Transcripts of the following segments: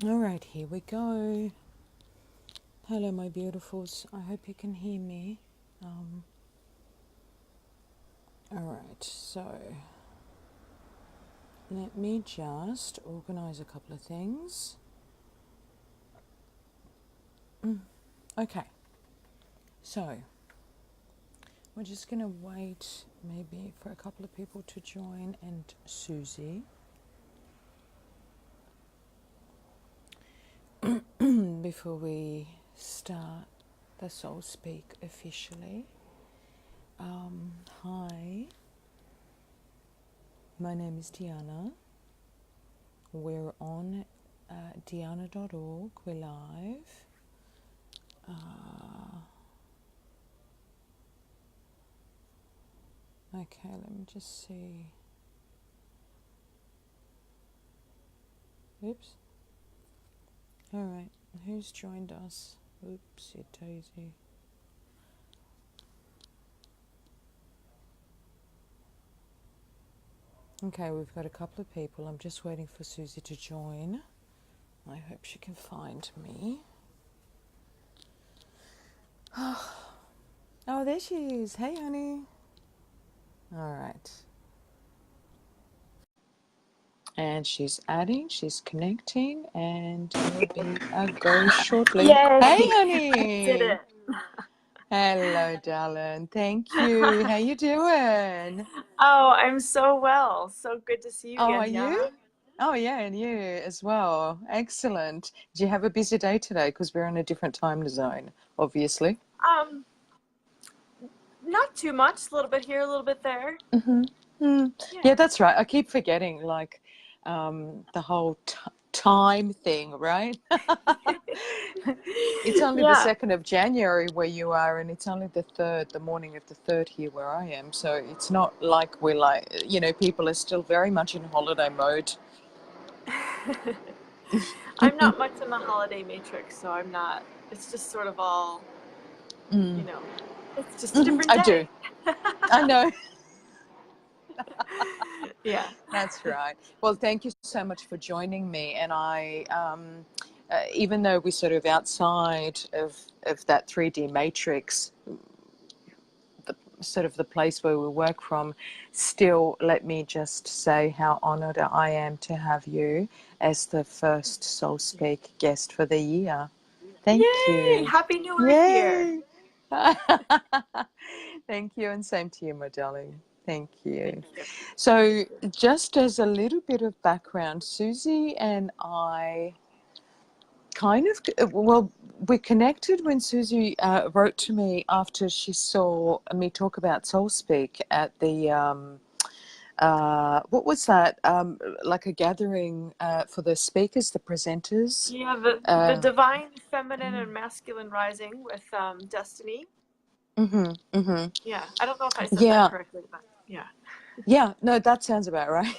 All right, here we go. Hello, my beautifuls. I hope you can hear me. All right, so let me just organize a couple of things. Okay, so we're just going to wait maybe for a couple of people to join and Susie before we start the Soul Speak officially. Hi, my name is Dijana. We're on Dijana.org. We're live. Okay, let me just see. Oops. All right, who's joined us? Oopsie daisy. Okay, we've got a couple of people. I'm just waiting for Susie to join. I hope she can find me. Oh, there she is. Hey, honey. All right. And she's adding, she's connecting, and will be a go shortly. Yay! Hey, I did honey. it. Hello, darling. Thank you. How you doing? Oh, I'm so well. So good to see you Oh, again, are you? Yana. Oh, yeah, and you as well. Excellent. Did you have a busy day today? Because we're in a different time zone, obviously. Um, Not too much. A little bit here, a little bit there. Yeah, Yeah. that's right. I keep forgetting, like, the whole time thing, right? It's only the Yeah. 2nd of January where you are, and it's only the 3rd, the morning of the 3rd here where I am. So it's not like we're like, people are still very much in holiday mode. I'm not much in the holiday matrix, so I'm not. It's just sort of all, you know, it's just a different I do. day. I know. Yeah. That's right. Well, thank you so much for joining me. And even though we're sort of outside of that 3D matrix, sort of the place where we work from, still let me just say how honored I am to have you as the first Soul Speak guest for the year. Thank Yay! you. Happy New Earth Year. Yay. Thank you, and same to you, my darling. Thank Thank you. you. So, just as a little bit of background, Susie and I kind of, well, we connected when Susie wrote to me after she saw me talk about Soul Speak at the, what was that? Like a gathering for the speakers, the presenters. Yeah, the divine feminine and masculine rising with Destiny. Mm-hmm, mm-hmm. Yeah, I don't know if I said that Yeah, correctly, but yeah. yeah, no, that sounds about right.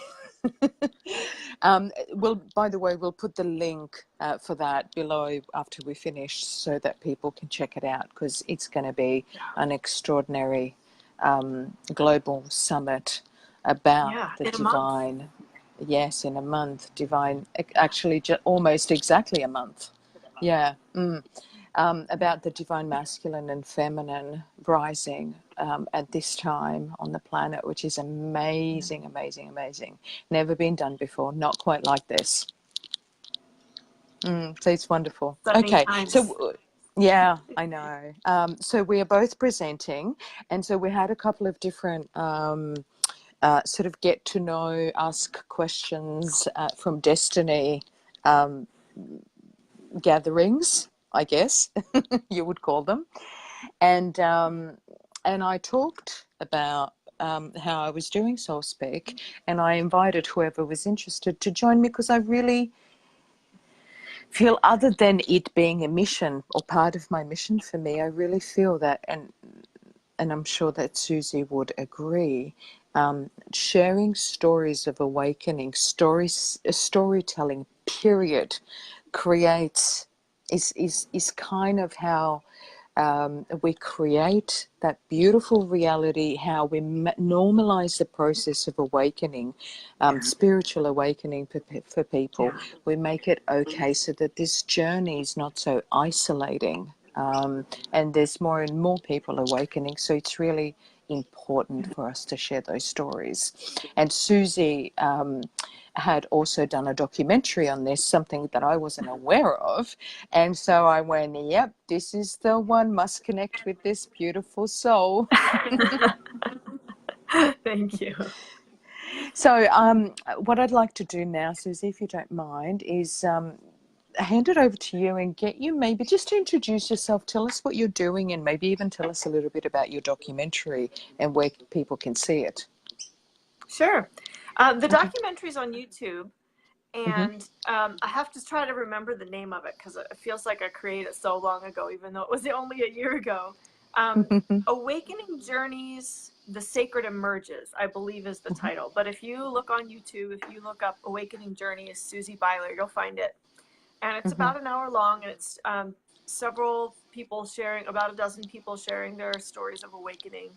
Well, by the way, we'll put the link for that below after we finish so that people can check it out because it's going to be an extraordinary global summit about Yeah, the in a month. divine. Yes, in a month, divine, actually, almost exactly a month. Yeah. About the divine masculine and feminine rising at this time on the planet, which is amazing, amazing, amazing. Never been done before, not quite like this. So it's wonderful. Exciting Okay, times. so yeah, I know. So we are both presenting, and so we had a couple of different sort of get to know, ask questions from Destiny gatherings, I guess you would call them. And I talked about how I was doing Soul Speak, and I invited whoever was interested to join me because I really feel, other than it being a mission or part of my mission for me, I really feel that, and I'm sure that Susie would agree, sharing stories of awakening, storytelling, period, creates is kind of how. We create that beautiful reality, how we normalize the process of awakening, spiritual awakening for people. We make it okay so that this journey is not so isolating, and there's more and more people awakening. So it's really important for us to share those stories. And Susie had also done a documentary on this, something that I wasn't aware of. And so I went, yep, this is the one, must connect with this beautiful soul. Thank you. So what I'd like to do now, Susie, if you don't mind, is hand it over to you and get you maybe just to introduce yourself, tell us what you're doing, and maybe even tell us a little bit about your documentary and where people can see it. Sure. The documentary's on YouTube, and I have to try to remember the name of it because it feels like I created it so long ago, even though it was only a year ago. Awakening Journeys, The Sacred Emerges, I believe is the title. But if you look on YouTube, if you look up Awakening Journeys, Susie Beiler, you'll find it. And it's about an hour long, and it's several people sharing, about a dozen people sharing their stories of awakening.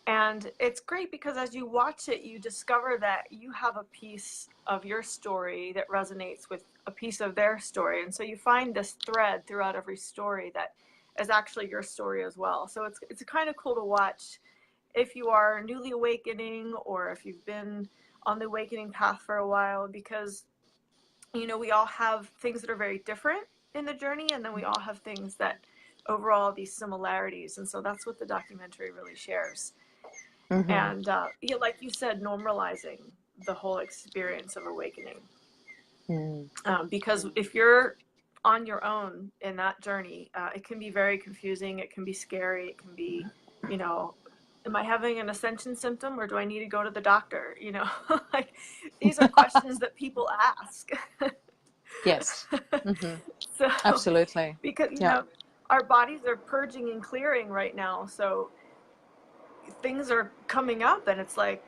And it's great because as you watch it, you discover that you have a piece of your story that resonates with a piece of their story. And so you find this thread throughout every story that is actually your story as well. So it's kind of cool to watch if you are newly awakening or if you've been on the awakening path for a while, because, you know, we all have things that are very different in the journey, and then we all have things that overall these similarities. And so that's what the documentary really shares. And yeah, like you said, normalizing the whole experience of awakening. Because if you're on your own in that journey, it can be very confusing. It can be scary. It can be, you know, am I having an ascension symptom or do I need to go to the doctor? You know, like these are questions that people ask. Yes. So, Absolutely. because, you know, our bodies are purging and clearing right now. So things are coming up and it's like,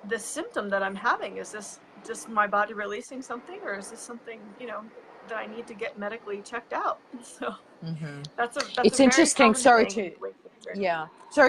this symptom that I'm having, is this just my body releasing something, or is this something, you know, that I need to get medically checked out? So that's a It's very interesting. common Sorry thing.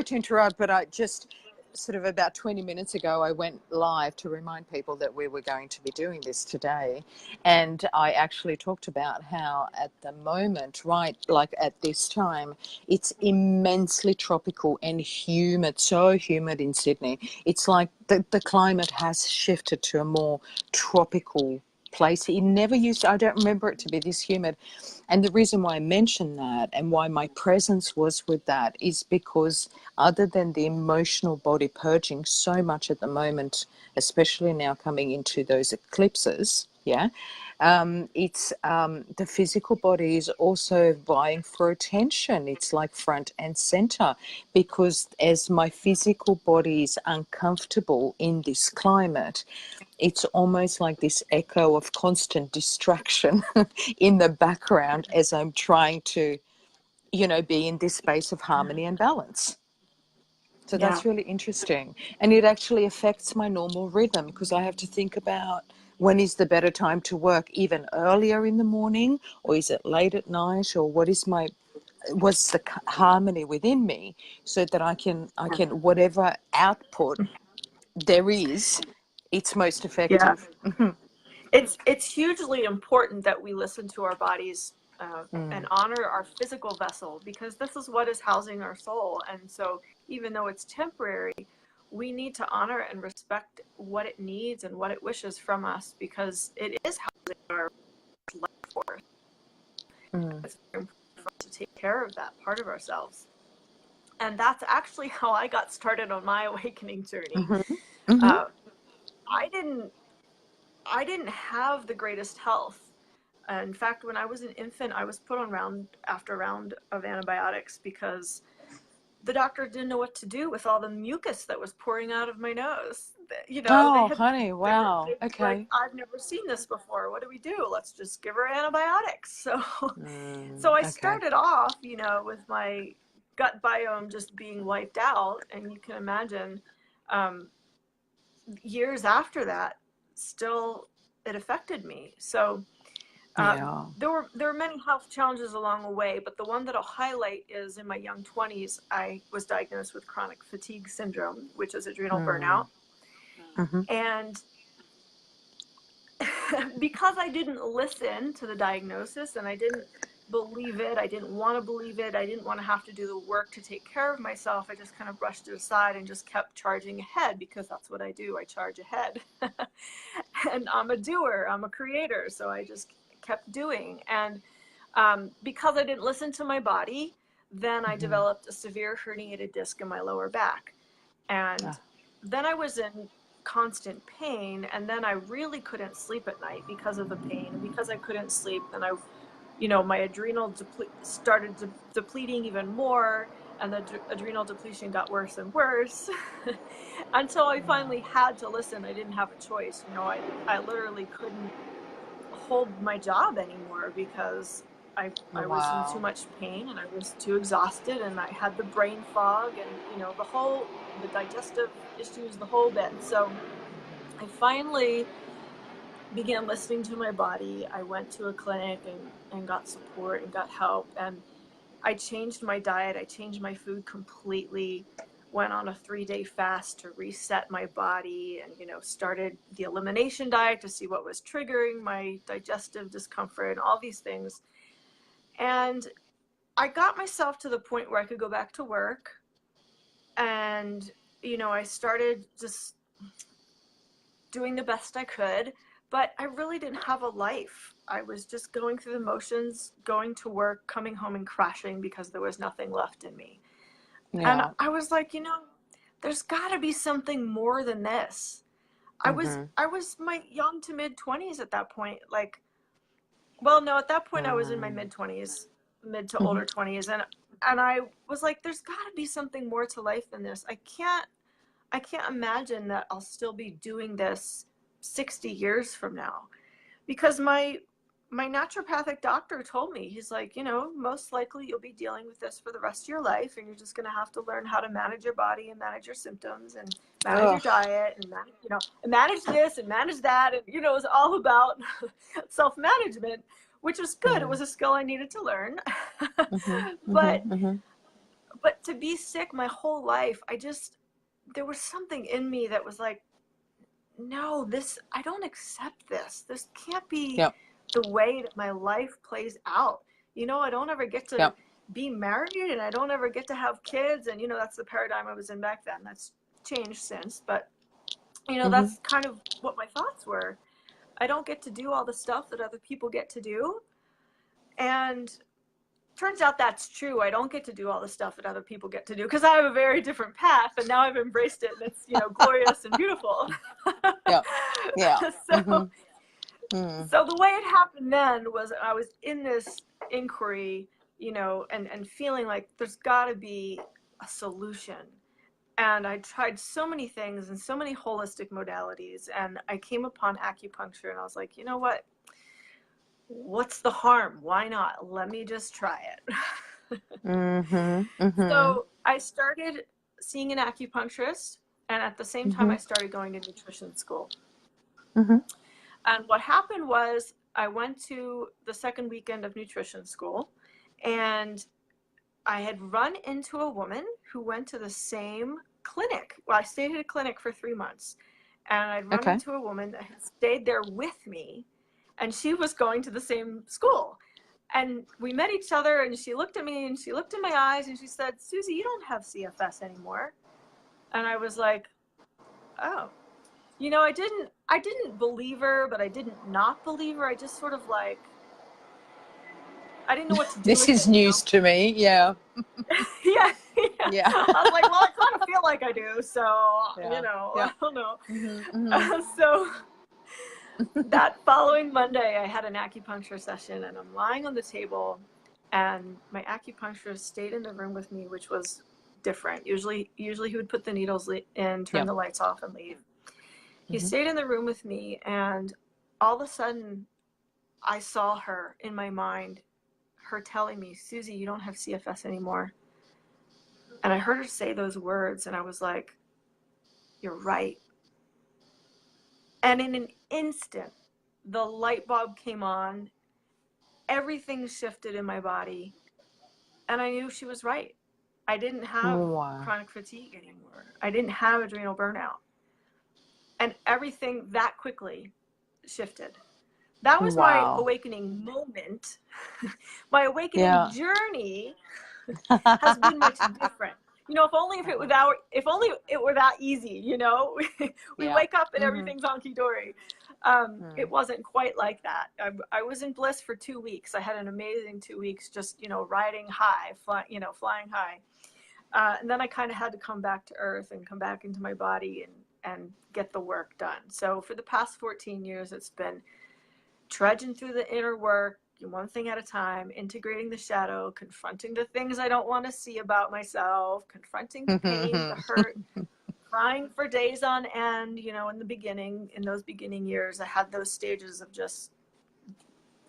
to interrupt, but I just sort of about 20 minutes ago, I went live to remind people that we were going to be doing this today. And I actually talked about how at the moment, right, like at this time, it's immensely tropical and humid, so humid in Sydney. It's like the climate has shifted to a more tropical place. It never used to, I don't remember it to be this humid. And the reason why I mentioned that and why my presence was with that is because other than the emotional body purging so much at the moment, especially now coming into those eclipses, it's the physical body is also vying for attention. It's like front and center, because as my physical body is uncomfortable in this climate, it's almost like this echo of constant distraction in the background as I'm trying to, you know, be in this space of harmony and balance. So that's really interesting. And it actually affects my normal rhythm, because I have to think about when is the better time to work, even earlier in the morning, or is it late at night, or what's the harmony within me, so that I can whatever output there is, it's most effective. It's hugely important that we listen to our bodies and honor our physical vessel, because this is what is housing our soul. And so even though it's temporary, we need to honor and respect what it needs and what it wishes from us, because it is housing our life force. It's very important for us to take care of that part of ourselves. And that's actually how I got started on my awakening journey. I didn't have the greatest health. In fact, when I was an infant, I was put on round after round of antibiotics because the doctor didn't know what to do with all the mucus that was pouring out of my nose. You know, honey, wow. they were Okay. like, I've never seen this before. What do we do? Let's just give her antibiotics. So I started off, you know, with my gut biome just being wiped out, and you can imagine years after that, still it affected me. So Yeah. There were many health challenges along the way, but the one that I'll highlight is in my young 20s, I was diagnosed with chronic fatigue syndrome, which is adrenal burnout. Mm-hmm. And because I didn't listen to the diagnosis and I didn't believe it, I didn't want to believe it, I didn't want to have to do the work to take care of myself, I just kind of brushed it aside and just kept charging ahead, because that's what I do. I charge ahead. And I'm a doer, I'm a creator, so I just kept doing. And because I didn't listen to my body, then I developed a severe herniated disc in my lower back. And then I was in constant pain, and then I really couldn't sleep at night because of the pain. And because I couldn't sleep, then my adrenal started depleting even more, and the adrenal depletion got worse and worse until I finally had to listen. I didn't have a choice. I literally couldn't hold my job anymore because I was in too much pain, and I was too exhausted, and I had the brain fog, and the digestive issues, the whole bit. So I finally began listening to my body. I went to a clinic and got support and got help, and I changed my diet. I changed my food completely, went on a 3-day fast to reset my body, and started the elimination diet to see what was triggering my digestive discomfort and all these things. And I got myself to the point where I could go back to work, and I started just doing the best I could, but I really didn't have a life. I was just going through the motions, going to work, coming home and crashing because there was nothing left in me. Yeah. And I was like, there's got to be something more than this. I was my young to mid 20s at that point. At that point I was in my mid 20s, mid to older 20s, and I was like, there's got to be something more to life than this. I can't imagine that I'll still be doing this 60 years from now, because my naturopathic doctor told me, he's like, most likely you'll be dealing with this for the rest of your life, and you're just going to have to learn how to manage your body and manage your symptoms and manage your diet and manage this and manage that. And, it was all about self-management, which was good. It was a skill I needed to learn. But to be sick my whole life, there was something in me that was like, no, I don't accept this. This can't be the way that my life plays out. I don't ever get to be married, and I don't ever get to have kids. And, that's the paradigm I was in back then. That's changed since. But, that's kind of what my thoughts were. I don't get to do all the stuff that other people get to do. And turns out that's true. I don't get to do all the stuff that other people get to do, because I have a very different path, and now I've embraced it, and it's glorious and beautiful. So the way it happened then was I was in this inquiry, and feeling like there's got to be a solution. And I tried so many things and so many holistic modalities, and I came upon acupuncture, and I was like, what's the harm? Why not? Let me just try it. So I started seeing an acupuncturist, and at the same time I started going to nutrition school. And what happened was I went to the second weekend of nutrition school, and I had run into a woman who went to the same clinic. Well, I stayed at a clinic for 3 months, and I'd run into a woman that had stayed there with me, and she was going to the same school. And we met each other, and she looked at me, and she looked in my eyes, and she said, Susie, you don't have CFS anymore. And I was like, oh. I didn't believe her, but I didn't not believe her. I just sort of I didn't know what to do. This is news to me. Yeah. Yeah. I was like, well, I kind of feel like I do. So, I don't know. So that following Monday, I had an acupuncture session, and I'm lying on the table, and my acupuncturist stayed in the room with me, which was different. Usually he would put the needles in, turn the lights off, and leave. He stayed in the room with me, and all of a sudden I saw her in my mind, her telling me, Susie, you don't have CFS anymore. And I heard her say those words, and I was like, you're right. And in an instant, the light bulb came on, everything shifted in my body. And I knew she was right. I didn't have Wow. chronic fatigue anymore. I didn't have adrenal burnout. And everything that quickly shifted. That was my Wow. awakening moment. My awakening Yeah. journey has been much different. You know, if only it were that easy, you know. We Yeah. wake up and everything's honky-dory. It wasn't quite like that. I was in bliss for 2 weeks. I had an amazing 2 weeks, just, you know, riding high, flying high. And then I kind of had to come back to earth and come back into my body and get the work done. So for the past 14 years, it's been trudging through the inner work, one thing at a time, integrating the shadow, confronting the things I don't want to see about myself, confronting the pain, the hurt, crying for days on end. You know, in those beginning years, I had those stages of just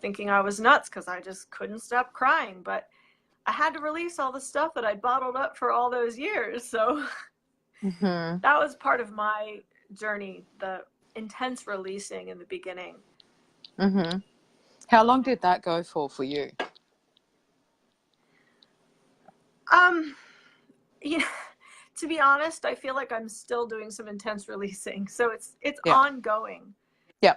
thinking I was nuts because I just couldn't stop crying. But I had to release all the stuff that I bottled up for all those years. So that was part of my journey, the intense releasing in the beginning. How long did that go for you? Yeah, to be honest, I feel like I'm still doing some intense releasing, so it's ongoing. Yeah.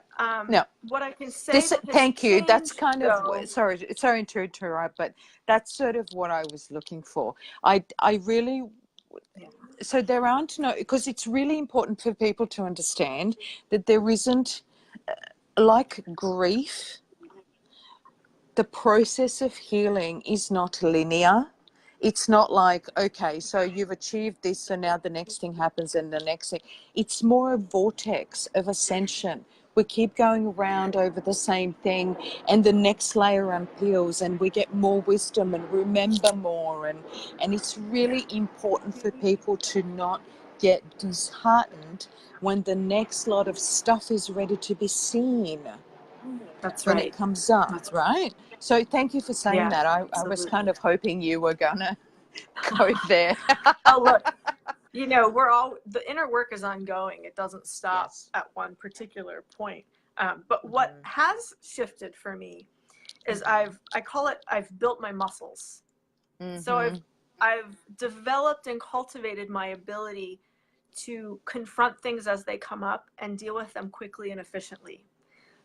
What I can say thank you. That's kind though, of sorry to interrupt, but that's sort of what I was looking for. I really. So there aren't because it's really important for people to understand that there isn't, like grief, the process of healing is not linear. It's not like, okay, so you've achieved this, so now the next thing happens and the next thing. It's more a vortex of ascension. We keep going around over the same thing, and the next layer unpeels, and we get more wisdom and remember more. And it's really important for people to not get disheartened when the next lot of stuff is ready to be seen. That's when right. it comes up, That's right? So thank you for saying that. I was kind of hoping you were gonna go there. Oh, look, you know, the inner work is ongoing. It doesn't stop at one particular point. But what has shifted for me is I've built my muscles. So I've developed and cultivated my ability to confront things as they come up and deal with them quickly and efficiently,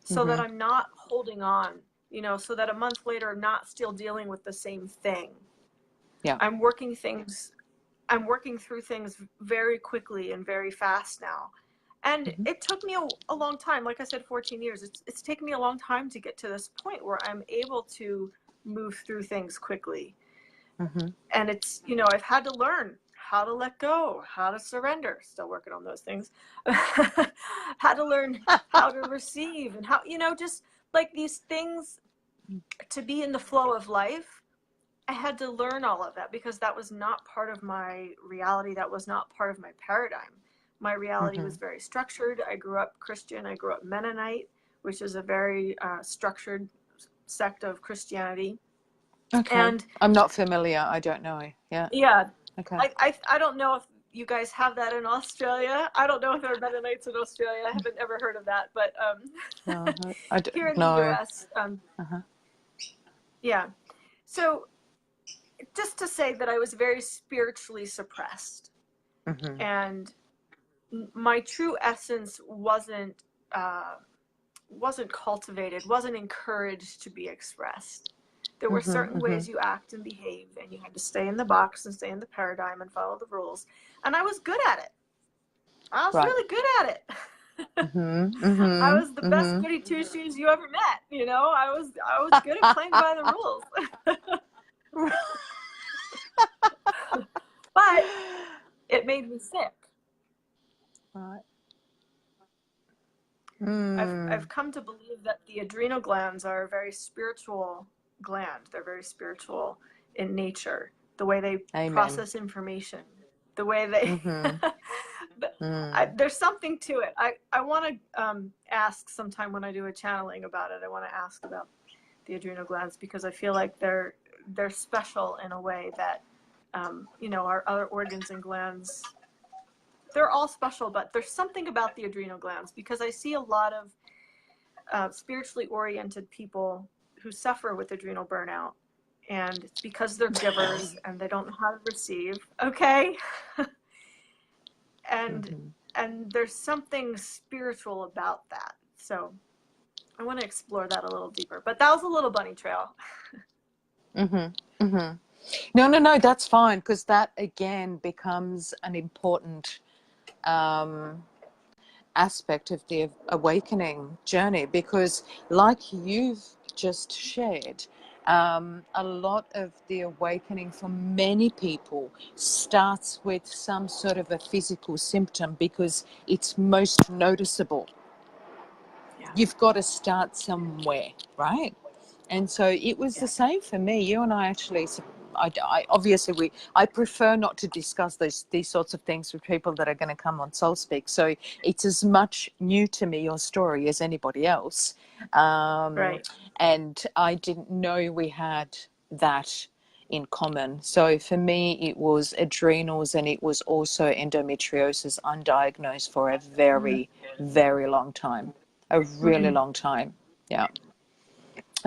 so that I'm not holding on, you know, so that a month later I'm not still dealing with the same thing. Yeah. I'm working through things very quickly and very fast now. And it took me a long time. Like I said, 14 years. It's taken me a long time to get to this point where I'm able to move through things quickly. And it's, you know, I've had to learn how to let go, how to surrender. Still working on those things. How to learn how to receive, and how, you know, just like these things to be in the flow of life. I had to learn all of that because that was not part of my reality. That was not part of my paradigm. My reality was very structured. I grew up Christian. I grew up Mennonite, which is a very structured sect of Christianity. Okay. And I'm not familiar. I don't know. Yeah. Yeah. Okay. I don't know if you guys have that in Australia. I don't know if there are Mennonites in Australia. I haven't ever heard of that. But here in the U.S., yeah. So just to say that I was very spiritually suppressed, and my true essence wasn't cultivated, wasn't encouraged to be expressed. There were certain ways you act and behave, and you had to stay in the box and stay in the paradigm and follow the rules. And I was good at it. I was really good at it. I was the best goody two shoes you ever met. You know, I was good at playing by the rules. But it made me sick. Right. I've come to believe that the adrenal glands are a very spiritual gland. They're very spiritual in nature. The way they process information, the way they there's something to it. I want to ask sometime when I do a channeling about it. I want to ask about the adrenal glands because I feel like they're special in a way that you know, our other organs and glands, they're all special, but there's something about the adrenal glands because I see a lot of spiritually oriented people who suffer with adrenal burnout, and it's because they're givers and they don't know how to receive. Okay. and and there's something spiritual about that. So I want to explore that a little deeper. But that was a little bunny trail. No, that's fine, because that again becomes an important aspect of the awakening journey, because like you've just shared, a lot of the awakening for many people starts with some sort of a physical symptom because it's most noticeable. Yeah. You've got to start somewhere, right? And so it was the same for me. You and I actually, I obviously I prefer not to discuss these sorts of things with people that are going to come on Soul Speak. So it's as much new to me, your story, as anybody else. Right. And I didn't know we had that in common. So for me, it was adrenals, and it was also endometriosis, undiagnosed, for a very, very long time, a really long time. Yeah.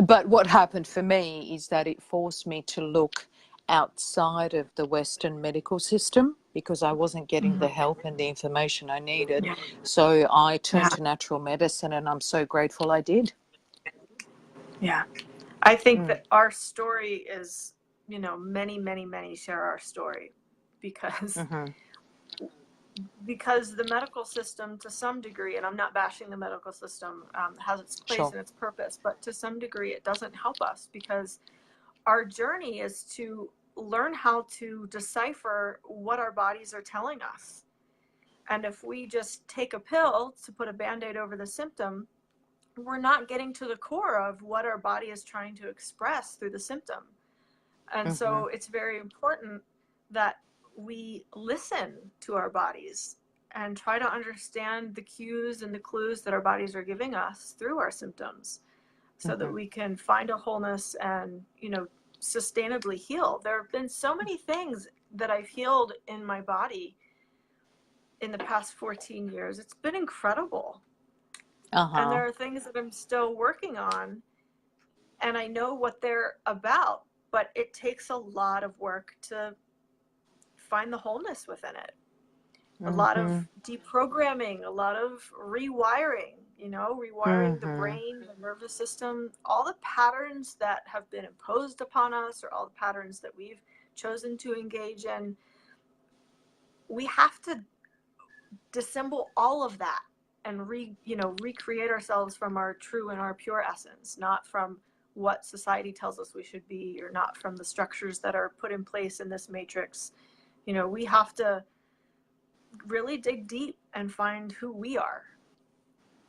But what happened for me is that it forced me to look outside of the Western medical system, because I wasn't getting the help and the information I needed. Yeah. So I turned to natural medicine, and I'm so grateful I did. Yeah. I think that our story is, many, many, many share our story, because the medical system, to some degree, and I'm not bashing the medical system, has its place and its purpose, but to some degree it doesn't help us, because our journey is to learn how to decipher what our bodies are telling us. And if we just take a pill to put a Band-Aid over the symptom, we're not getting to the core of what our body is trying to express through the symptom. And so it's very important that we listen to our bodies and try to understand the cues and the clues that our bodies are giving us through our symptoms, so that we can find a wholeness and, sustainably heal. There have been so many things that I've healed in my body in the past 14 years. It's been incredible. And there are things that I'm still working on, and I know what they're about, but it takes a lot of work to find the wholeness within it. A lot of deprogramming, a lot of rewiring, rewiring the brain, the nervous system, all the patterns that have been imposed upon us, or all the patterns that we've chosen to engage in. We have to dissemble all of that and recreate ourselves from our true and our pure essence, not from what society tells us we should be, or not from the structures that are put in place in this matrix. We have to really dig deep and find who we are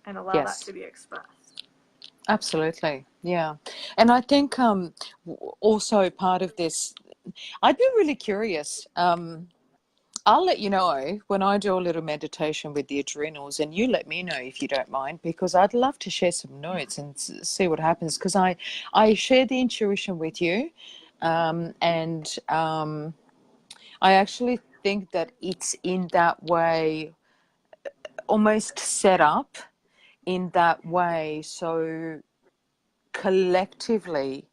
and allow that to be expressed. Absolutely. Yeah. And I think also part of this, I'd be really curious. I'll let you know when I do a little meditation with the adrenals, and you let me know if you don't mind, because I'd love to share some notes and see what happens, because I share the intuition with you, and I actually think that it's in that way, almost set up in that way, so collectively.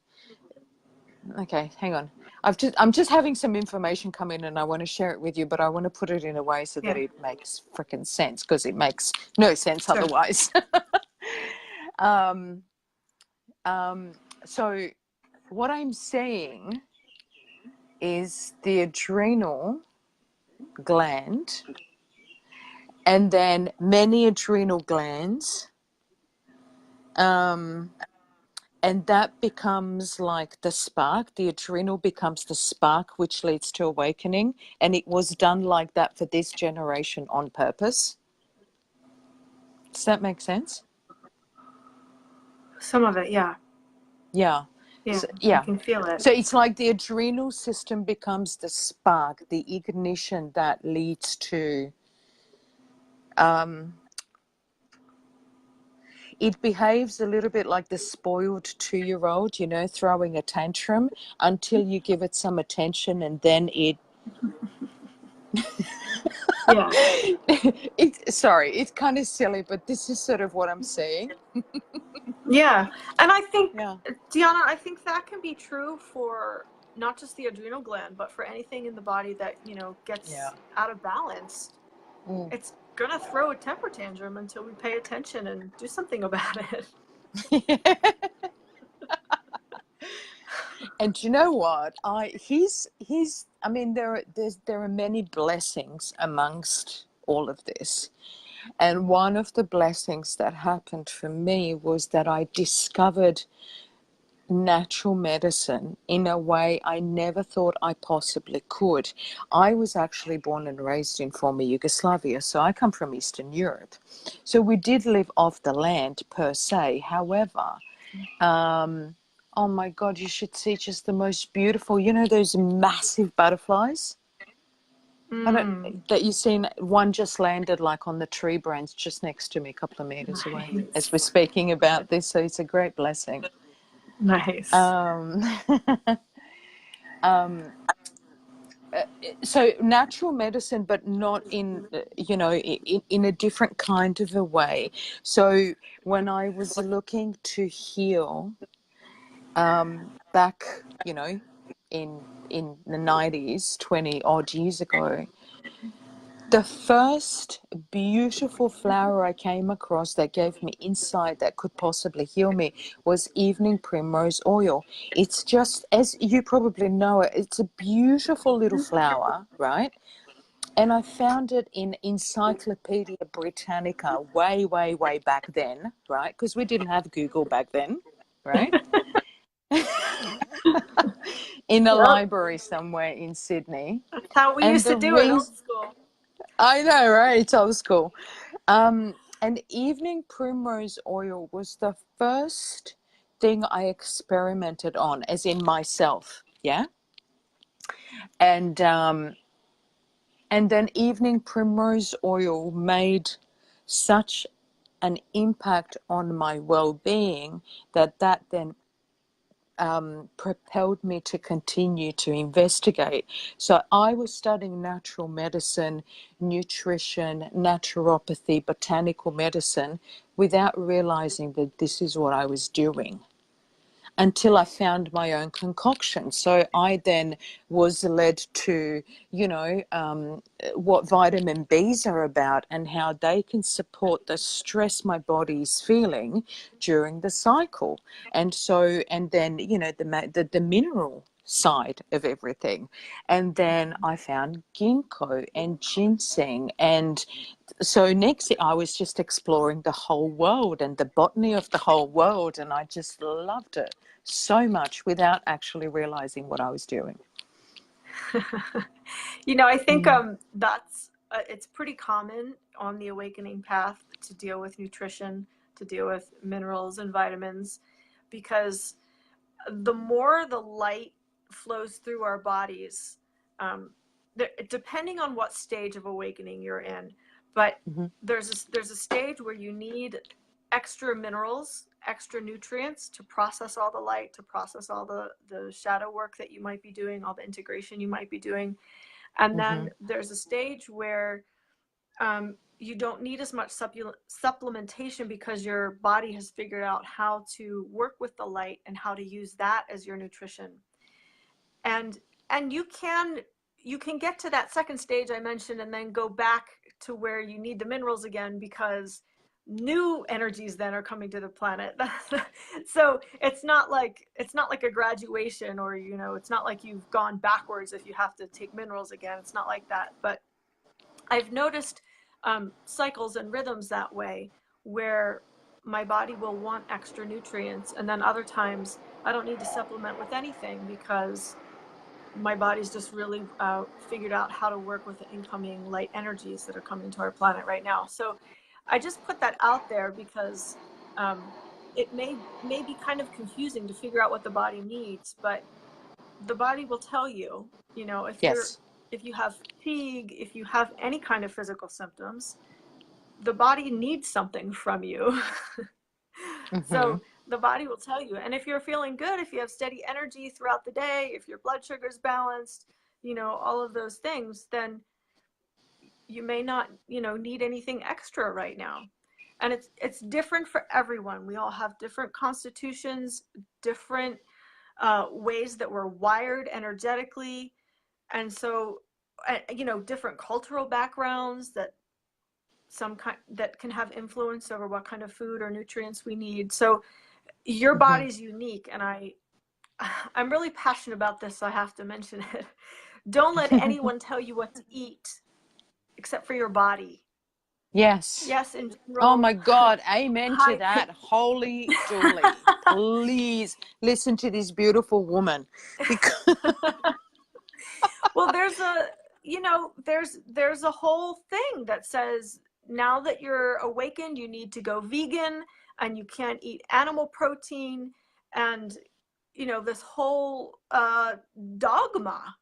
Okay, hang on. I'm just having some information come in, and I want to share it with you, but I want to put it in a way so that it makes freaking sense, because it makes no sense otherwise. So what I'm saying is the adrenal gland, and then many adrenal glands, and that becomes like the spark. The adrenal becomes the spark which leads to awakening. And it was done like that for this generation on purpose. Does that make sense? Some of it, yeah. Yeah. Yeah, So, yeah. I can feel it. So it's like the adrenal system becomes the spark, the ignition that leads to... it behaves a little bit like the spoiled 2-year-old, throwing a tantrum until you give it some attention, and then it Yeah. Sorry, it's kind of silly, but this is sort of what I'm saying. Yeah. And I think, Yeah. Dijana, I think that can be true for not just the adrenal gland, but for anything in the body that, Yeah. gets out of balance. Mm. It's going to throw a temper tantrum until we pay attention and do something about it. And you know what? I mean, there are many blessings amongst all of this. And one of the blessings that happened for me was that I discovered natural medicine in a way I never thought I possibly could. I was actually born and raised in former Yugoslavia, so I come from Eastern Europe. So we did live off the land per se. However, oh my God, you should see just the most beautiful, those massive butterflies? Mm, That you've seen, one just landed like on the tree branch just next to me, a couple of meters away as we're nice. speaking about this. So it's a great blessing. Nice. Um, um, so natural medicine, but not in, in a different kind of a way. So when I was looking to heal, back, in the 90s, 20 odd years ago, the first beautiful flower I came across that gave me insight that could possibly heal me was evening primrose oil. It's just, as you probably know, it's a beautiful little flower, right? And I found it in Encyclopedia Britannica way, way, way back then, right? Because we didn't have Google back then, right? In a Yep. library somewhere in Sydney. That's how we And used to the do it, old reason, school. I know, right? It's old school. And evening primrose oil was the first thing I experimented on, as in myself, yeah. And and then evening primrose oil made such an impact on my well-being that then propelled me to continue to investigate. So I was studying natural medicine, nutrition, naturopathy, botanical medicine, without realizing that this is what I was doing, until I found my own concoction. So I then was led to, what vitamin Bs are about and how they can support the stress my body's feeling during the cycle. And then, the mineral side of everything. And then I found ginkgo and ginseng. And so next I was just exploring the whole world and the botany of the whole world, and I just loved it so much without actually realizing what I was doing. I think that's it's pretty common on the awakening path to deal with nutrition, to deal with minerals and vitamins, because the more the light flows through our bodies, depending on what stage of awakening you're in, but Mm-hmm. there's a stage where you need extra minerals, extra nutrients to process all the light, to process all the shadow work that you might be doing, all the integration you might be doing. And Mm-hmm. then there's a stage where you don't need as much supplementation because your body has figured out how to work with the light and how to use that as your nutrition. And you can get to that second stage I mentioned and then go back to where you need the minerals again, because new energies then are coming to the planet. So it's not like a graduation, or it's not like you've gone backwards if you have to take minerals again. It's not like that. But I've noticed cycles and rhythms that way, where my body will want extra nutrients, and then other times I don't need to supplement with anything because my body's just really figured out how to work with the incoming light energies that are coming to our planet right now. So I just put that out there because it may be kind of confusing to figure out what the body needs, but the body will tell you, Yes. if you have fatigue, if you have any kind of physical symptoms, the body needs something from you. Mm-hmm. So the body will tell you. And if you're feeling good, if you have steady energy throughout the day, if your blood sugar is balanced, all of those things, then you may not, need anything extra right now. And it's different for everyone. We all have different constitutions, different ways that we're wired energetically. And so, different cultural backgrounds that that can have influence over what kind of food or nutrients we need. So your body's unique. And I'm really passionate about this, so I have to mention it. Don't let anyone tell you what to eat except for your body. Yes. Yes, in general. Oh my God, amen to that. Holy Julie, please listen to this beautiful woman. Because well, there's a whole thing that says now that you're awakened, you need to go vegan and you can't eat animal protein, and this whole dogma,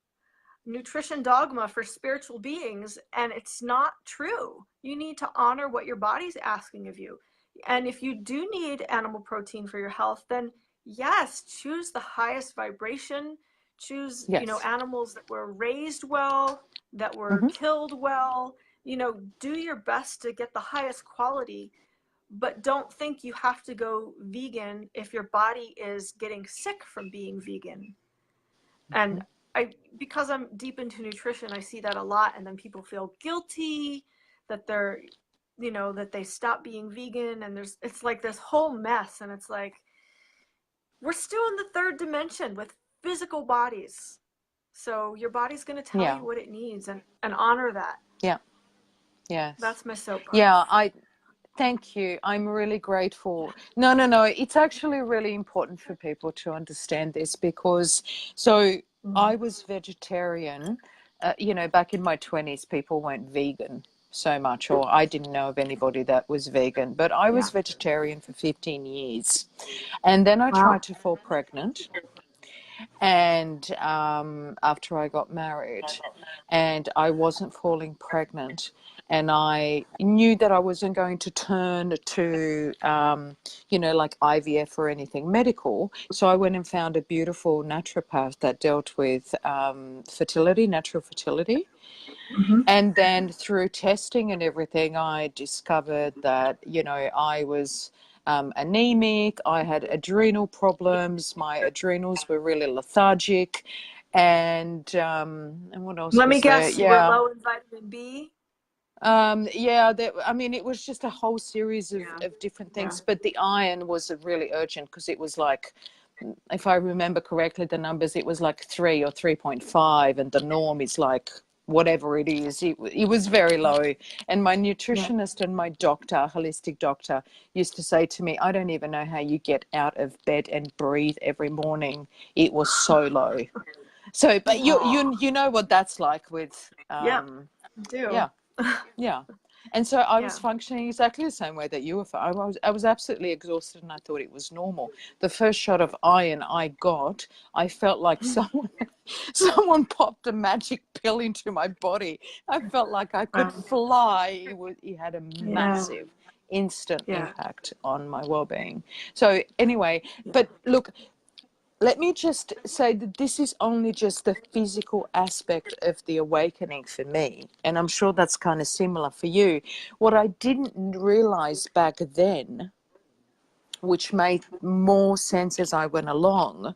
nutrition dogma for spiritual beings, and it's not true. You need to honor what your body's asking of you. And if you do need animal protein for your health, then yes, choose the highest vibration. Choose, yes. animals that were raised well, that were killed well. Do your best to get the highest quality, but don't think you have to go vegan if your body is getting sick from being vegan. And because I'm deep into nutrition, I see that a lot. And then people feel guilty that they're, that they stop being vegan. And it's like this whole mess. And it's like, we're still in the third dimension with physical bodies. So your body's going to tell you what it needs, and honor that. Yeah. Yes. That's my soapbox. Yeah. Thank you. I'm really grateful. No. It's actually really important for people to understand this, because I was vegetarian, back in my 20s, people weren't vegan so much, or I didn't know of anybody that was vegan, but I was vegetarian for 15 years. And then I tried to fall pregnant. And after I got married, and I wasn't falling pregnant, and I knew that I wasn't going to turn to, like IVF or anything medical. So I went and found a beautiful naturopath that dealt with fertility, natural fertility. And then through testing and everything, I discovered that, I was anemic. I had adrenal problems. My adrenals were really lethargic. And what else Let was me there? guess, you were low in vitamin B? It was just a whole series of different things. But the iron was really urgent, because it was like, if I remember correctly, the numbers, it was like 3 or 3.5, and the norm is like whatever it is. It was very low. And my nutritionist and my doctor, holistic doctor, used to say to me, I don't even know how you get out of bed and breathe every morning. It was so low. So, but you know what that's like with I do. Yeah. And so I was functioning exactly the same way that you were. I was absolutely exhausted, and I thought it was normal. The first shot of iron I got, I felt like someone popped a magic pill into my body. I felt like I could fly. It had a massive instant impact on my well-being. So anyway, but look, let me just say that this is only just the physical aspect of the awakening for me. And I'm sure that's kind of similar for you. What I didn't realize back then, which made more sense as I went along,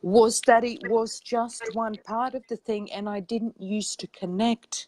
was that it was just one part of the thing, and I didn't used to connect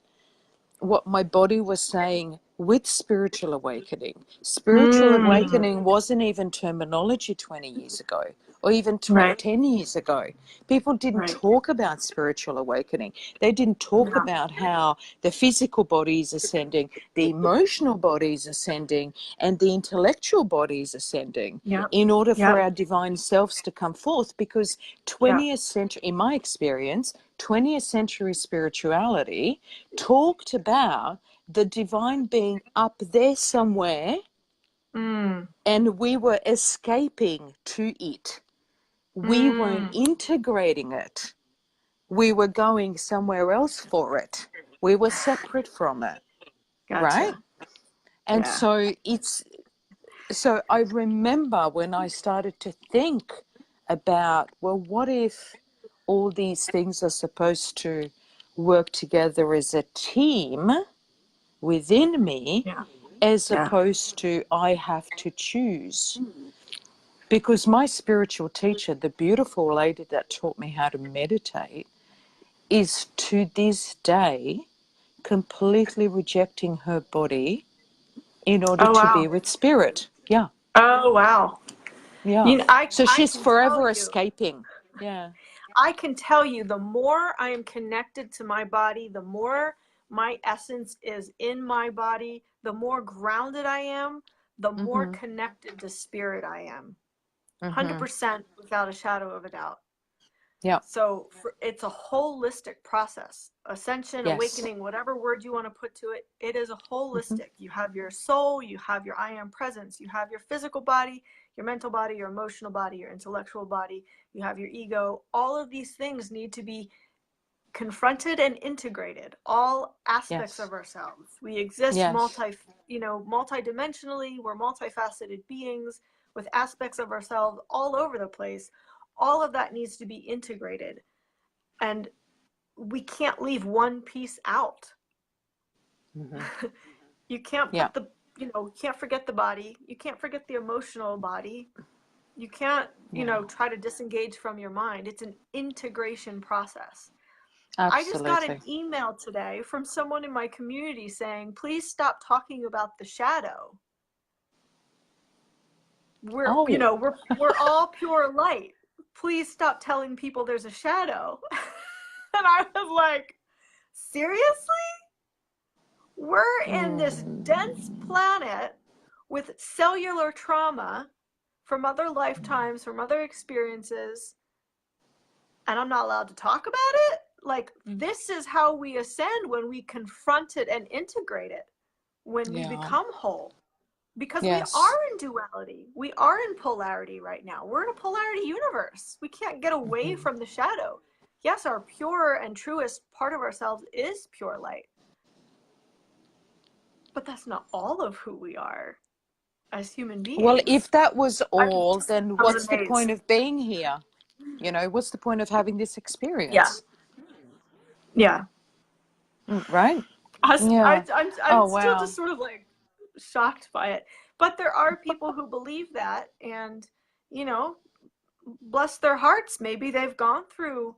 what my body was saying with spiritual awakening. Spiritual awakening wasn't even terminology 20 years ago, or even 10 years ago. People didn't talk about spiritual awakening. They didn't talk about how the physical body is ascending, the emotional body is ascending, and the intellectual body is ascending in order for our divine selves to come forth. Because 20th century, in my experience, 20th century spirituality talked about the divine being up there somewhere, and we were escaping to it. We weren't integrating it. We were going somewhere else for it. We were separate from it. Right? And so I remember when I started to think about, well, what if all these things are supposed to work together as a team? within me, Yeah. as Yeah. opposed to I have to choose. Because my spiritual teacher, the beautiful lady that taught me how to meditate, is to this day completely rejecting her body in order Oh to be wow. with spirit. Yeah, Oh wow. yeah. You know, So I she's can tell forever you. escaping. Yeah. I can tell you, the more I am connected to my body, the more my essence is in my body, the more grounded I am, the more Mm-hmm. connected to spirit I am. Mm-hmm. 100% without a shadow of a doubt. Yeah. So it's a holistic process. Ascension, Yes. awakening, whatever word you want to put to it, it is a Mm-hmm. holistic. You have your soul, you have your I am presence, you have your physical body, your mental body, your emotional body, your intellectual body, you have your ego. All of these things need to be confronted and integrated. All aspects Yes. of ourselves. We exist Yes. multidimensionally. We're multifaceted beings with aspects of ourselves all over the place. All of that needs to be integrated, and we can't leave one piece out. Mm-hmm. You can't Yeah. put you can't forget the body. You can't forget the emotional body. You can't, Yeah. try to disengage from your mind. It's an integration process. I just got an Absolutely. email today from someone in my community saying, please stop talking about the shadow. We're, Oh. we're all pure light. Please stop telling people there's a shadow. And I was like, seriously? We're in this dense Mm. planet with cellular trauma from other lifetimes, from other experiences, and I'm not allowed to talk about it? Like, this is how we ascend, when we confront it and integrate it, when we Yeah. become whole. Because we Yes. are in duality. We are in polarity right now. We're in a polarity universe. We can't get away Mm-hmm. from the shadow. Yes, our pure and truest part of ourselves is pure light. But that's not all of who we are as human Well, beings. if that was I, all, then I was what's the amazed. point of being here? What's the point of having this Yeah. experience? Yeah. Right? I, Yeah. I'm Oh, still wow. just sort of like shocked by it. But there are people who believe that, and, you know, bless their hearts. Maybe they've gone through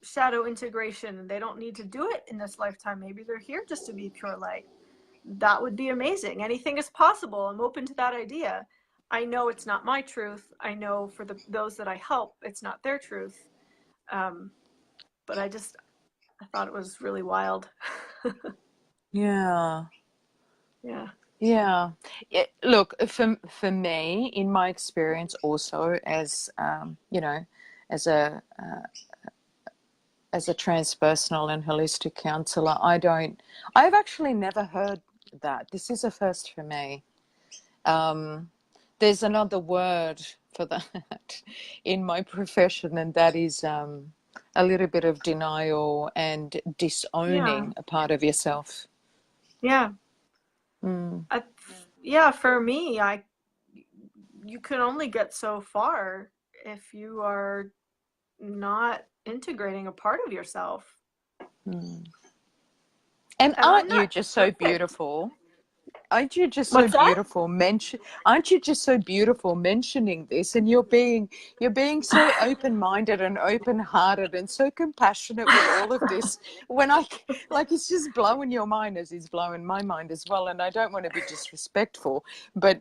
shadow integration and they don't need to do it in this lifetime. Maybe they're here just to be pure light. That would be amazing. Anything is possible. I'm open to that idea. I know it's not my truth. I know for those that I help, it's not their truth. But I thought it was really wild. Yeah. Yeah. Yeah. Look, for me, in my experience, also as as a transpersonal and holistic counselor, I've actually never heard that. This is a first for me. There's another word for that in my profession, and that is a little bit of denial and Yeah. disowning a part of yourself. Yeah. Mm. I, yeah, for me, you can only get so far if you are not integrating a part of yourself. Mm. And And I'm aren't you not just so perfect. beautiful? Aren't you just so What's that? beautiful? Aren't you just so beautiful mentioning this? And you're being so open-minded and open-hearted and so compassionate with all of this. When like, it's just blowing your mind, as it's blowing my mind as well. And I don't want to be disrespectful, but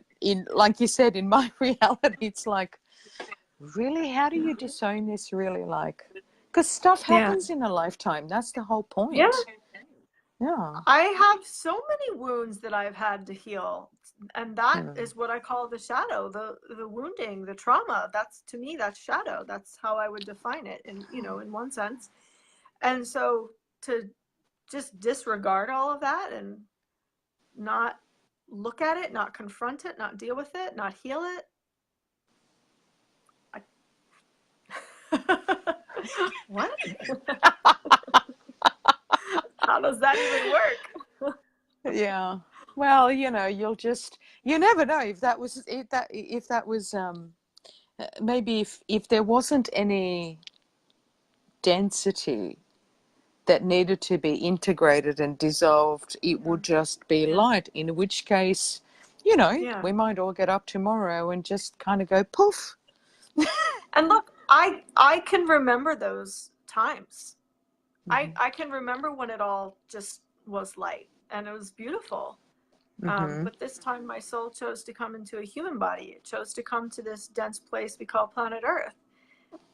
like you said, in my reality, it's like, really, how do you disown this? Really, like, because stuff Yeah. happens in a lifetime. That's the whole Yeah. point. Yeah. I have so many wounds that I've had to heal. And that Mm. is what I call the shadow, the wounding, the trauma. That's, to me, that's shadow. That's how I would define it in one sense. And so to just disregard all of that and not look at it, not confront it, not deal with it, not heal it. What? How does that even work? Yeah. Well, you never know if that was maybe if there wasn't any density that needed to be integrated and dissolved, it would just be Yeah. light, in which case, you know, Yeah. we might all get up tomorrow and just kind of go poof. And look, I can remember those times. I can remember when it all just was light and it was beautiful. Mm-hmm. But this time my soul chose to come into a human body. It chose to come to this dense place we call planet Earth.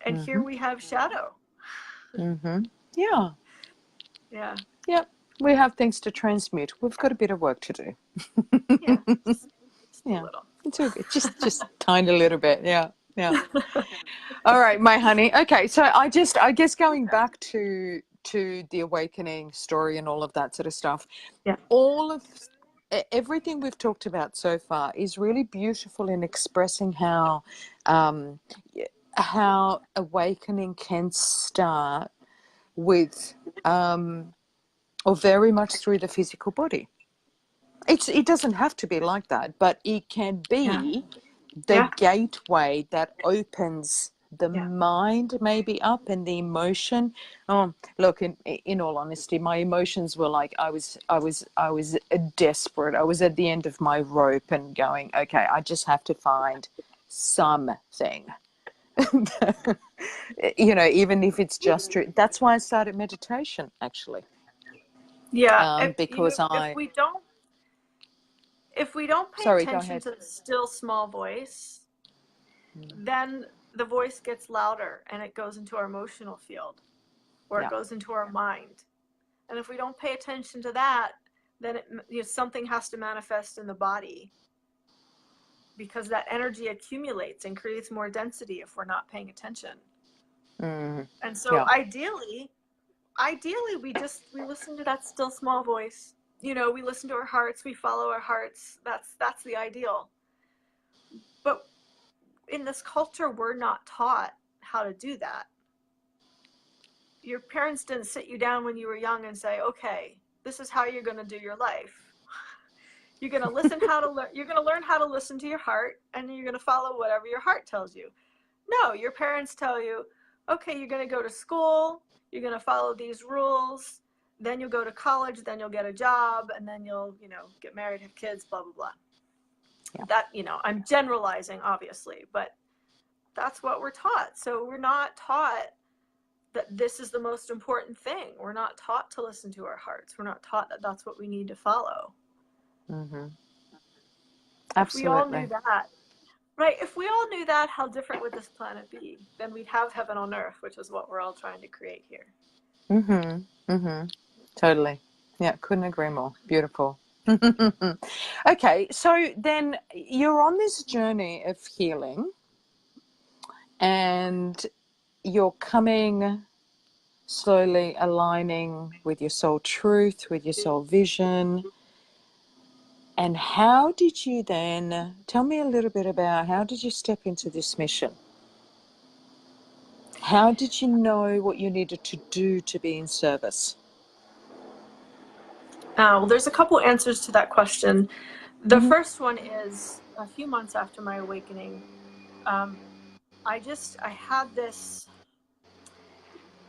And here Mm-hmm. we have shadow. Mm-hmm. Yeah. Yeah. Yep. We have things to transmute. We've got a bit of work to do. Yeah. Just a Yeah. little. It's okay. Just tiny little bit. Yeah. Yeah. All right, my honey. Okay, so I guess going back to the awakening story and all of that sort of stuff. Yeah. All of everything we've talked about so far is really beautiful in expressing um, how awakening can start with or very much through the physical body. It doesn't have to be like that, but it can Yeah. be the Yeah. gateway that opens the Yeah. mind maybe up and the emotion. Oh, look, in all honesty, my emotions were like I was desperate. I was at the end of my rope and going, okay, I just have to find something. You know, even if it's just true. That's why I started meditation, actually. Yeah. Because If we don't pay sorry, go attention ahead. to the still small voice, then the voice gets louder and it goes into our emotional field or it Yeah. goes into our mind. And if we don't pay attention to that, then something has to manifest in the body because that energy accumulates and creates more density if we're not paying attention. Mm, And so yeah. ideally we listen to that still small voice. You know, we listen to our hearts, we follow our hearts. That's the ideal. But in this culture, we're not taught how to do that. Your parents didn't sit you down when you were young and say, okay, this is how you're going to do your life. You're going to you're going to learn how to listen to your heart, and you're going to follow whatever your heart tells you. No, your parents tell you, okay, you're going to go to school, you're going to follow these rules, then you'll go to college, then you'll get a job, and then you'll, get married, have kids, blah, blah, blah. Yeah. That, I'm generalizing, obviously, but that's what we're taught. So we're not taught that this is the most important thing. We're not taught to listen to our hearts. We're not taught that that's what we need to follow. Mm-hmm. If we all knew Absolutely. that, right? If we all knew that, how different would this planet be? Then we'd have heaven on earth, which is what we're all trying to create here. Mm-hmm. Mm-hmm. Totally. Yeah, couldn't agree more. Beautiful. Okay, so then you're on this journey of healing and you're coming slowly aligning with your soul truth, with your soul vision. And how did you then, tell me a little bit about how did you step into this mission? How did you know what you needed to do to be in service? Well, there's a couple answers to that question. The first one is a few months after my awakening. I had this,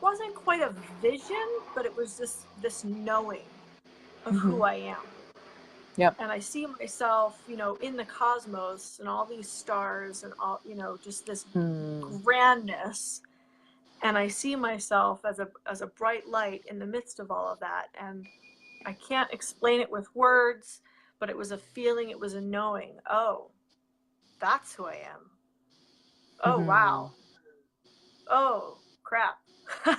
wasn't quite a vision, but it was this knowing of who I am. Yep. And I see myself, in the cosmos and all these stars and all, just this grandness. And I see myself as a bright light in the midst of all of that. And I can't explain it with words, but it was a feeling, it was a knowing. Oh, that's who I am. Oh, wow. Oh, crap. How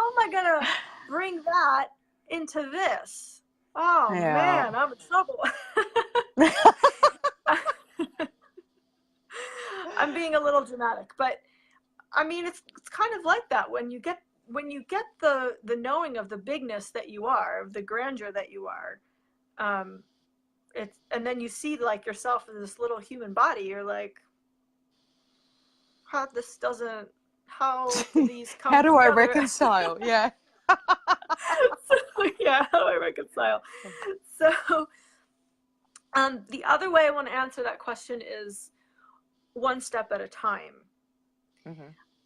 am I gonna bring that into this? Oh, Yeah. man, I'm in trouble. I'm being a little dramatic, but I mean, it's kind of like that when you get the knowing of the bigness that you are, of the grandeur that you are. And then you see like yourself in this little human body. You're like, how do these come How do I together? reconcile? Yeah. Yeah, how do I reconcile? So, the other way I want to answer that question is one step at a time.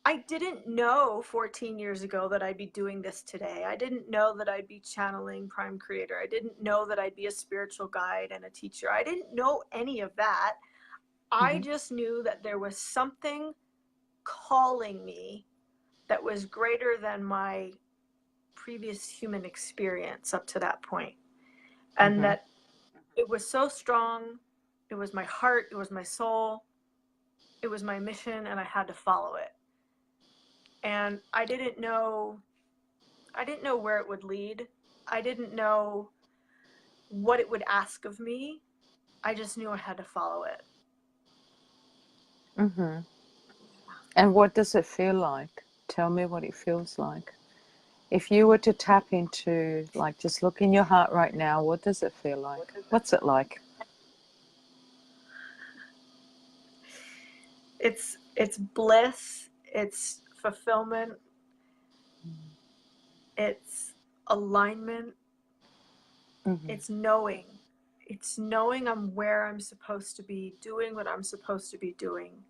I didn't know 14 years ago that I'd be doing this today. I didn't know that I'd be channeling Prime Creator. I didn't know that I'd be a spiritual guide and a teacher. I didn't know any of that. I just knew that there was something calling me that was greater than my previous human experience up to that point. And that it was so strong. It was my heart. It was my soul. It was my mission, and I had to follow it. And I didn't know where it would lead. I didn't know what it would ask of me. I just knew I had to follow it. And what does it feel like? Tell me what it feels like. If you were to tap into, like, just look in your heart right now, what does it feel like? What's it like? It's bliss. It's fulfillment. It's alignment. It's knowing. It's knowing I'm where I'm supposed to be, doing what I'm supposed to be doing.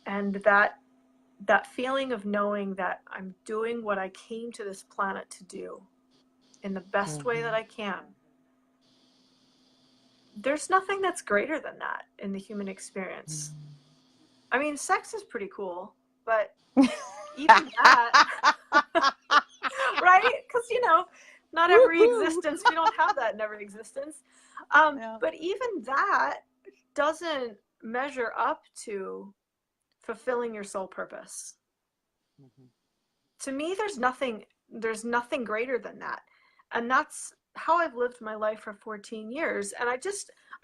And that feeling of knowing that I'm doing what I came to this planet to do in the best way that I can. There's nothing that's greater than that in the human experience. I mean, sex is pretty cool, but even that, right? Because, you know, not every existence, we don't have that in every existence. But even that doesn't measure up to fulfilling your soul purpose. To me, there's nothing greater than that. And that's how I've lived my life for 14 years. And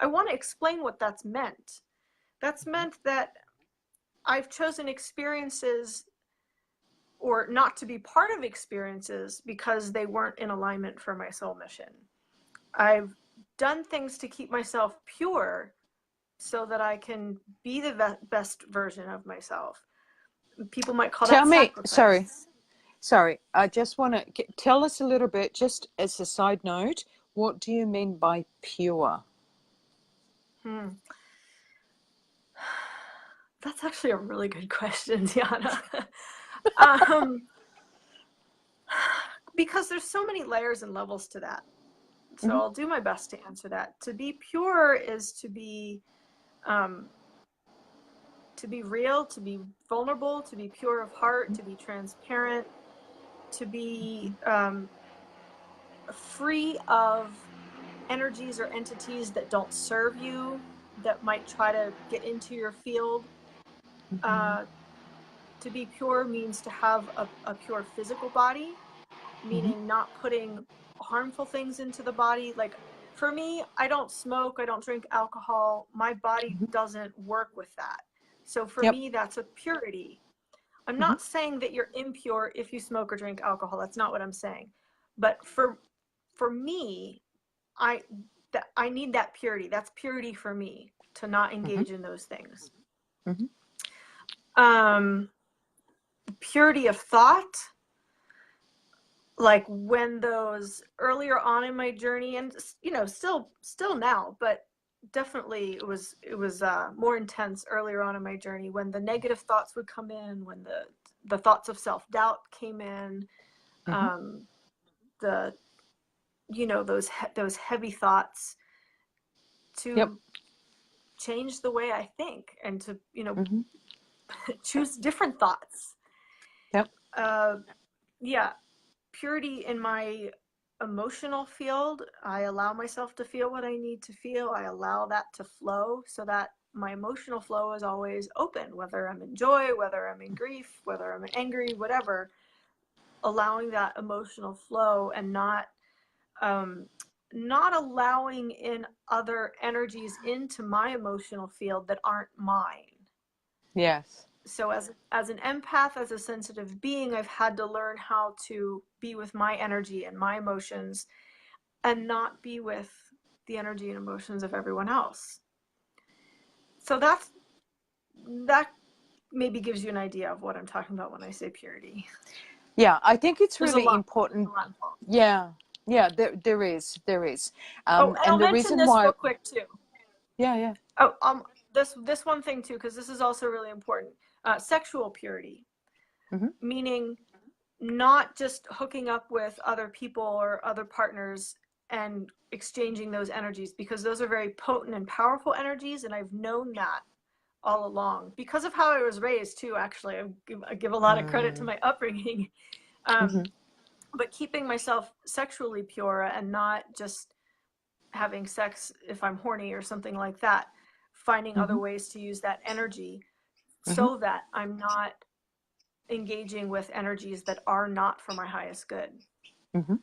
I want to explain what that's meant. That's meant that I've chosen experiences or not to be part of experiences because they weren't in alignment for my soul mission. I've done things to keep myself pure so that I can be the best version of myself. People might call that sacrifice. Sorry, I just want to tell us a little bit, just as a side note, what do you mean by pure? That's actually a really good question, Dijana. Because there's so many layers and levels to that. So I'll do my best to answer that. To be pure is to be real, to be vulnerable, to be pure of heart, to be transparent, to be free of energies or entities that don't serve you, that might try to get into your field. To be pure means to have a pure physical body, meaning not putting harmful things into the body. Like for me, I don't smoke, I don't drink alcohol. My body doesn't work with that. So for me, that's a purity. I'm not saying that you're impure if you smoke or drink alcohol. That's not what I'm saying. But for me, I need that purity. That's purity for me, to not engage in those things. Purity of thought, like when those earlier on in my journey, and you know, still now, but definitely it was more intense earlier on in my journey, when the negative thoughts would come in, when the thoughts of self-doubt came in, the, you know, those heavy thoughts, to change the way I think and to, you know, choose different thoughts. Purity in my emotional field. I allow myself to feel what I need to feel. I allow that to flow, so that my emotional flow is always open, whether I'm in joy, whether I'm in grief, whether I'm angry, whatever. Allowing that emotional flow and not allowing in other energies into my emotional field that aren't mine. Yes. So as an empath, as a sensitive being, I've had to learn how to be with my energy and my emotions and not be with the energy and emotions of everyone else. So that maybe gives you an idea of what I'm talking about when I say purity. Yeah, I think it's really important. Yeah, there is. And I'll mention this real quick too. Yeah. Oh, this one thing too, because this is also really important. sexual purity, Mm-hmm. meaning not just hooking up with other people or other partners and exchanging those energies, because those are very potent and powerful energies. And I've known that all along because of how I was raised too. Actually, I give a lot of credit to my upbringing. Mm-hmm. But keeping myself sexually pure and not just having sex if I'm horny or something like that, finding other ways to use that energy so that I'm not engaging with energies that are not for my highest good. Mm-hmm.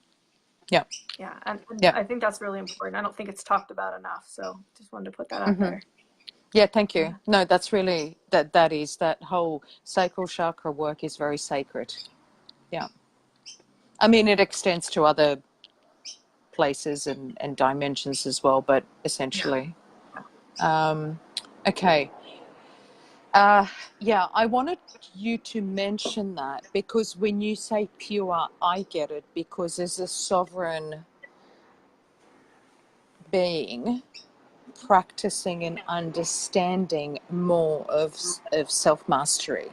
Yeah. Yeah. And Yeah. I think that's really important. I don't think it's talked about enough. So just wanted to put that out there. Yeah, thank you. No, that's really, that whole sacral chakra work is very sacred. Yeah. I mean, it extends to other places and dimensions as well, but essentially. Okay. Yeah, I wanted you to mention that because when you say pure, I get it, because as a sovereign being practicing and understanding more of self-mastery,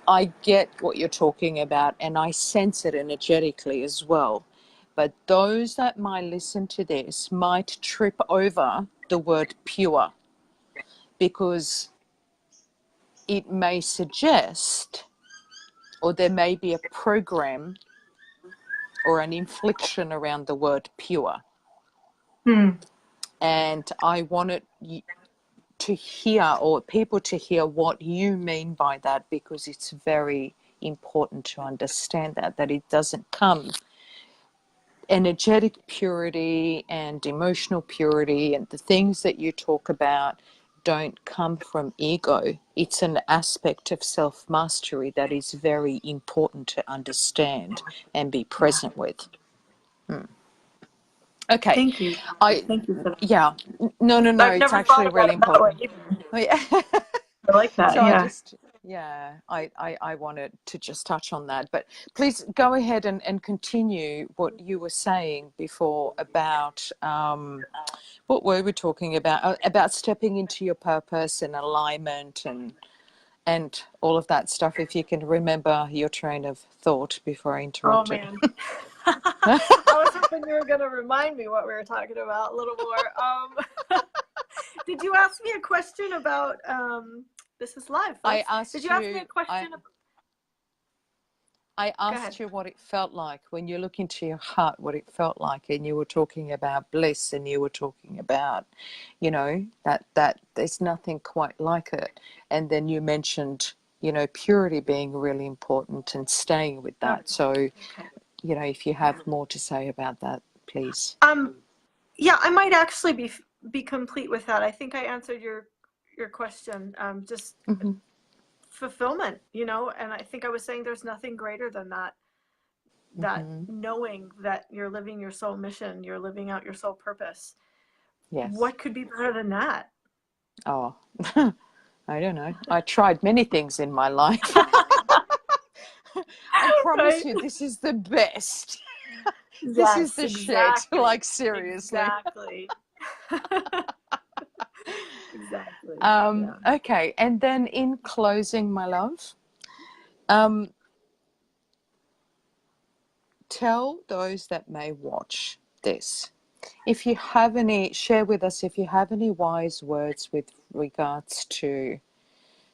I get what you're talking about and I sense it energetically as well. But those that might listen to this might trip over the word pure, because it may suggest, or there may be a program or an infliction around the word pure. And I wanted to hear, or people to hear, what you mean by that, because it's very important to understand that it doesn't come, energetic purity and emotional purity and the things that you talk about don't come from ego. It's an aspect of self-mastery that is very important to understand and be present with. Okay. Thank you. I Thank you for that. Yeah. No, I've it's never actually thought about really it that way important. either. Oh, yeah. I like that. So Yeah. I wanted to just touch on that. But please go ahead and continue what you were saying before about what were we talking about stepping into your purpose and alignment and all of that stuff. If you can remember your train of thought before I Oh interrupted. man. I was hoping you were going to remind me what we were talking about a little more. Did you ask me a question about this is live, folks. I asked Did you ask me a question? I asked you what it felt like when you look into your heart, what it felt like, and you were talking about bliss, and you were talking about, that there's nothing quite like it. And then you mentioned, purity being really important and staying with that. So, if you have more to say about that, please. Yeah, I might actually be complete with that. I think I answered your question. Just fulfillment, and I think I was saying there's nothing greater than that knowing that you're living your soul mission, you're living out your soul purpose. Yes. What could be better than that? Oh, I don't know. I tried many things in my life. I promise you, this is the best. This is the shit. Like, seriously. Exactly. Exactly. Okay. And then in closing, my love, tell those that may watch this, if you have any, share with us if you have any wise words with regards to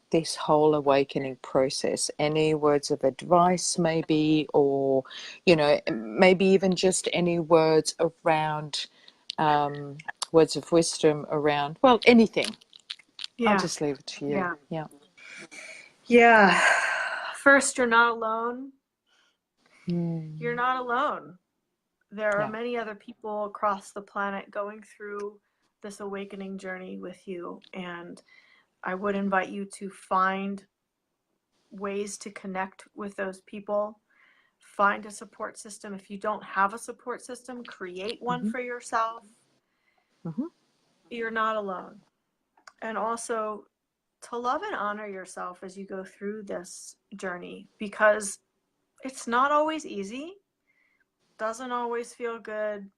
this whole awakening process, any words of advice maybe, or maybe even just any words around words of wisdom around, well, anything. I'll just leave it to you. Yeah. First, you're not alone. You're not alone. There are many other people across the planet going through this awakening journey with you, and I would invite you to find ways to connect with those people. Find a support system. If you don't have a support system, create one for yourself. You're not alone. And also to love and honor yourself as you go through this journey, because it's not always easy, doesn't always feel good.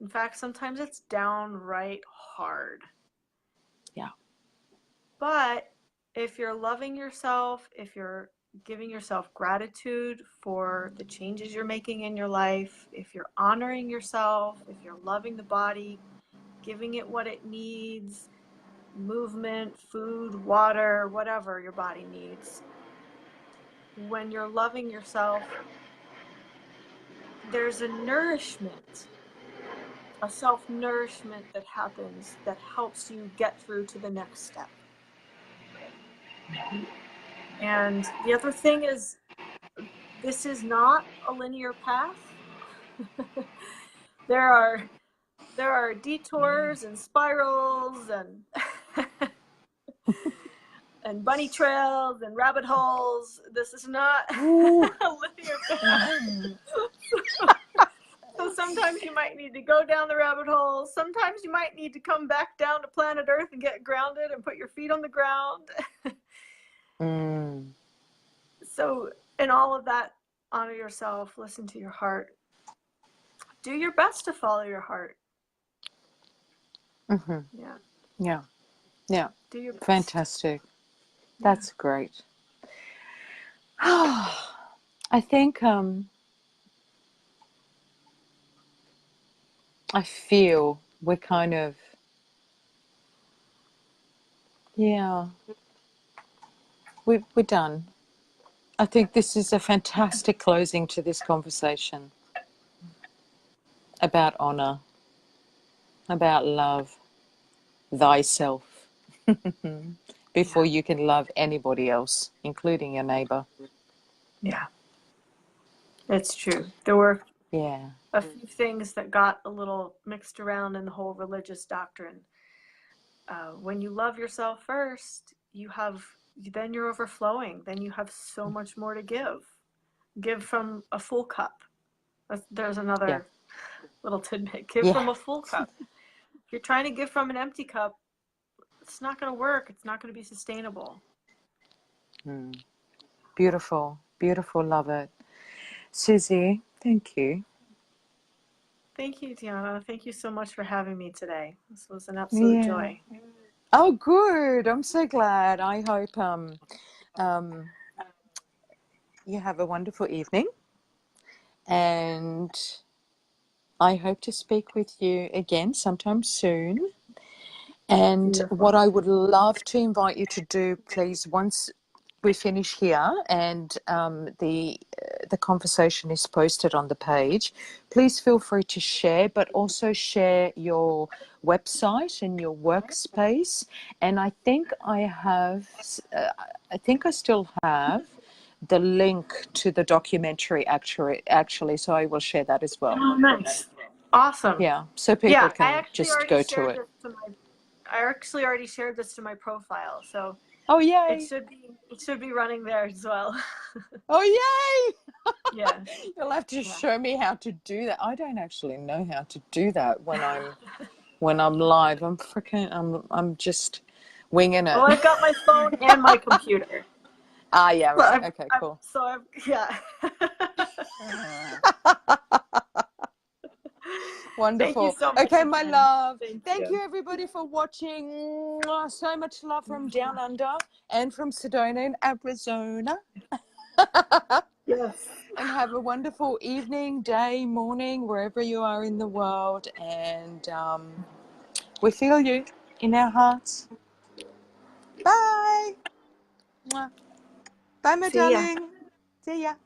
In fact, sometimes it's downright hard. Yeah. But if you're loving yourself, if you're giving yourself gratitude for the changes you're making in your life, if you're honoring yourself, if you're loving the body, giving it what it needs, movement, food, water, whatever your body needs. When you're loving yourself, there's a nourishment, a self-nourishment that happens that helps you get through to the next step. And the other thing is, this is not a linear path. There are detours and spirals and and bunny trails and rabbit holes. This is not a linear path. So sometimes you might need to go down the rabbit hole. Sometimes you might need to come back down to planet Earth and get grounded and put your feet on the ground. So in all of that, honor yourself, listen to your heart. Do your best to follow your heart. Yeah. Do your best. Fantastic. That's great. I think I feel we're kind of, we're done. I think this is a fantastic closing to this conversation about honor, about love, thyself, before you can love anybody else, including your neighbor. Yeah, it's true. There were a few things that got a little mixed around in the whole religious doctrine. When you love yourself first, then you're overflowing. Then you have so much more to give. Give from a full cup. There's another little tidbit. Give from a full cup. If you're trying to give from an empty cup, it's not going to work. It's not going to be sustainable. Beautiful. Beautiful. Love it. Susie, thank you. Thank you, Dijana. Thank you so much for having me today. This was an absolute joy. Oh, good. I'm so glad. I hope you have a wonderful evening. And I hope to speak with you again sometime soon. And what I would love to invite you to do, please, once we finish here and the conversation is posted on the page, please feel free to share, but also share your website and your workspace. And I think I still have the link to the documentary actually, so I will share that as well. Oh, nice. Awesome. Yeah, so people can just go to it. I actually already shared this to my profile, so yay! It should be running there as well. Oh, yay! Yeah. You'll have to show me how to do that. I don't actually know how to do that when I'm live. I'm just winging it. Well, I've got my phone and my computer. Yeah, right. Okay, cool. Wonderful. Thank you so much. Okay, my love. Thank you everybody for watching. So much love from down under and from Sedona in Arizona. Yes. And have a wonderful evening, day, morning, wherever you are in the world. And we feel you in our hearts. Bye. Bye, my darling. See ya.